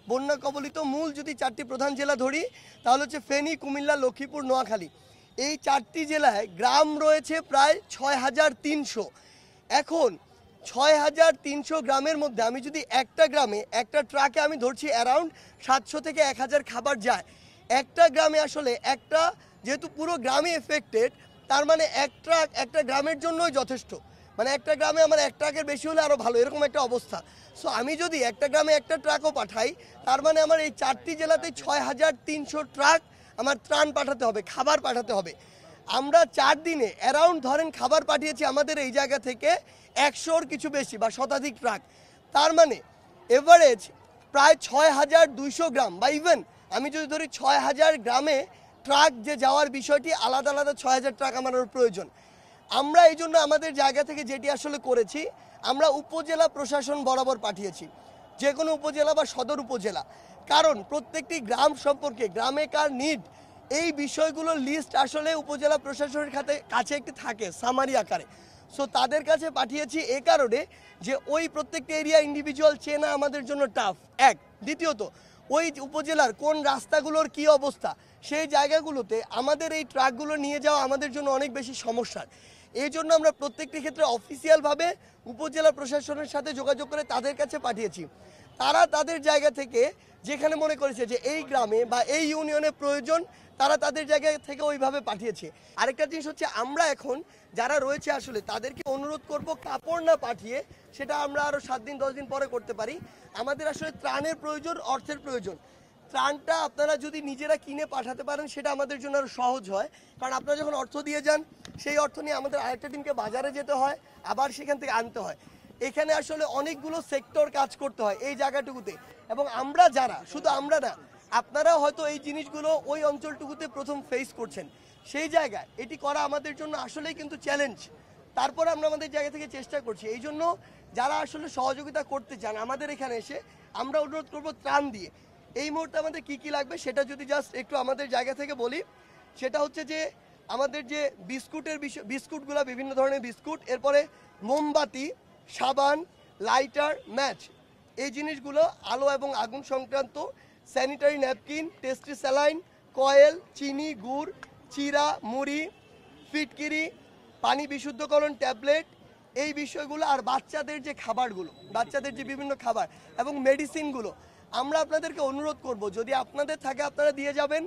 বন্যা কবলিত মূল যদি 4টি প্রধান জেলা ধরি তাহলে হচ্ছে ফেনী, কুমিল্লা, লক্ষ্মীপুর, নোয়াখালী। এই 4টি জেলায় গ্রাম রয়েছে প্রায় 6,300। এখন 6,300 গ্রামের মধ্যে আমি যদি একটা গ্রামে একটা ট্রাকে আমি ধরছি অ্যারাউন্ড 700 থেকে 1,000 খাবার যায়। একটা গ্রামে আসলে একটা, যেহেতু পুরো গ্রামে এফেক্টেড, তার মানে এক ট্রাক একটা গ্রামের জন্যই যথেষ্ট। মানে একটা গ্রামে আমার এক ট্রাকের বেশি হলে আরও ভালো, এরকম একটা অবস্থা। সো আমি যদি একটা গ্রামে একটা ট্রাকও পাঠাই, তার মানে আমার এই 4টি জেলাতে 6,300 ট্রাক আমার ত্রাণ পাঠাতে হবে, খাবার পাঠাতে হবে। আমরা 4 দিনে অ্যারাউন্ড ধরেন খাবার পাঠিয়েছি আমাদের এই জায়গা থেকে 100-র কিছু বেশি বা শতাধিক ট্রাক। তার মানে এভারেজ প্রায় 6,200 গ্রাম, বা ইভেন আমি যদি ধরি 6,000 গ্রামে ট্রাক যে যাওয়ার বিষয়টি, আলাদা আলাদা 6,000 ট্রাক আমার প্রয়োজন। আমরা এই জন্য আমাদের জায়গা থেকে যেটি আসলে করেছি, আমরা উপজেলা প্রশাসন বরাবর পাঠিয়েছি, যে কোনো উপজেলা বা সদর উপজেলা। কারণ প্রত্যেকটি গ্রাম সম্পর্কে, গ্রামে কার নিড, এই বিষয়গুলোর লিস্ট আসলে উপজেলা প্রশাসনের কাছে একটি থাকে সামারি আকারে। সো তাদের কাছে পাঠিয়েছি এ কারণে যে ওই প্রত্যেকটা এরিয়া ইন্ডিভিজুয়াল চেনা আমাদের জন্য টাফ, এক। দ্বিতীয়ত ওই উপজেলার কোন রাস্তাগুলোর কি অবস্থা, সেই জায়গাগুলোতে আমাদের এই ট্রাকগুলো নিয়ে যাওয়া আমাদের জন্য অনেক বেশি সমস্যার। এই জন্য আমরা প্রত্যেকটি ক্ষেত্রে অফিসিয়ালভাবে উপজেলা প্রশাসনের সাথে যোগাযোগ করে তাদের কাছে পাঠিয়েছি। তারা তাদের জায়গা থেকে যেখানে মনে করেছে যে এই গ্রামে বা এই ইউনিয়নে প্রয়োজন, তারা তাদের জায়গা থেকে ওইভাবে পাঠিয়েছে। আরেকটা জিনিস হচ্ছে, আমরা এখন যারা রয়েছে আসলে তাদেরকে অনুরোধ করব কাপড় না পাঠিয়ে, সেটা আমরা আরও 7 দিন 10 দিন পরে করতে পারি। আমাদের আসলে ত্রাণের প্রয়োজন, অর্থের প্রয়োজন। ত্রাণটা আপনারা যদি নিজেরা কিনে পাঠাতে পারেন সেটা আমাদের জন্য আরও সহজ হয়। কারণ আপনারা যখন অর্থ দিয়ে যান, সেই অর্থ নিয়ে আমাদের আরেকটা টিমকে বাজারে যেতে হয়, আবার সেখান থেকে আনতে হয়। এখানে আসলে অনেকগুলো সেক্টর কাজ করতে হয় এই জায়গাটুকুতে। এবং আমরা যারা, শুধু আমরা না, আপনারা হয়তো এই জিনিসগুলো ওই অঞ্চলটুকুতে প্রথম ফেস করছেন, সেই জায়গায় এটি করা আমাদের জন্য আসলেই কিন্তু চ্যালেঞ্জ। তারপর আমরা আমাদের জায়গা থেকে চেষ্টা করছি। এই জন্য যারা আসলে সহযোগিতা করতে চান আমাদের এখানে এসে, আমরা অনুরোধ করব ত্রাণ দিয়ে। এই মুহূর্তে আমাদের কি কি লাগবে সেটা যদি জাস্ট একটু আমাদের জায়গা থেকে বলি, সেটা হচ্ছে যে আমাদের যে বিস্কুটের বিস্কুটগুলো, বিভিন্ন ধরনের বিস্কুট, এরপরে মোমবাতি, সাবান, লাইটার, ম্যাচ, এই জিনিসগুলো, আলো এবং আগুন সংক্রান্ত, sanitary napkin, tasty saline, coil, চিনি, গুড়, চিরা, মুড়ি, ফিটকিরি, পানি বিশুদ্ধকরণ ট্যাবলেট, এই বিষয়গুলো। আর বাচ্চাদের যে খাবারগুলো, বাচ্চাদের যে বিভিন্ন খাবার এবং মেডিসিনগুলো, আমরা আপনাদেরকে অনুরোধ করব যদি আপনাদের থাকে আপনারা দিয়ে যাবেন।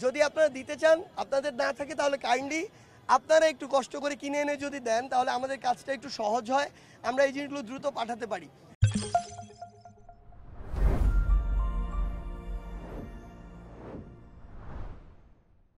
যদি আপনারা দিতে চান, আপনাদের না থাকে, তাহলে কাইন্ডলি আপনারা একটু কষ্ট করে কিনে এনে যদি দেন, তাহলে আমাদের কাজটা একটু সহজ হয়, আমরা এই জিনিসগুলো দ্রুত পাঠাতে পারি।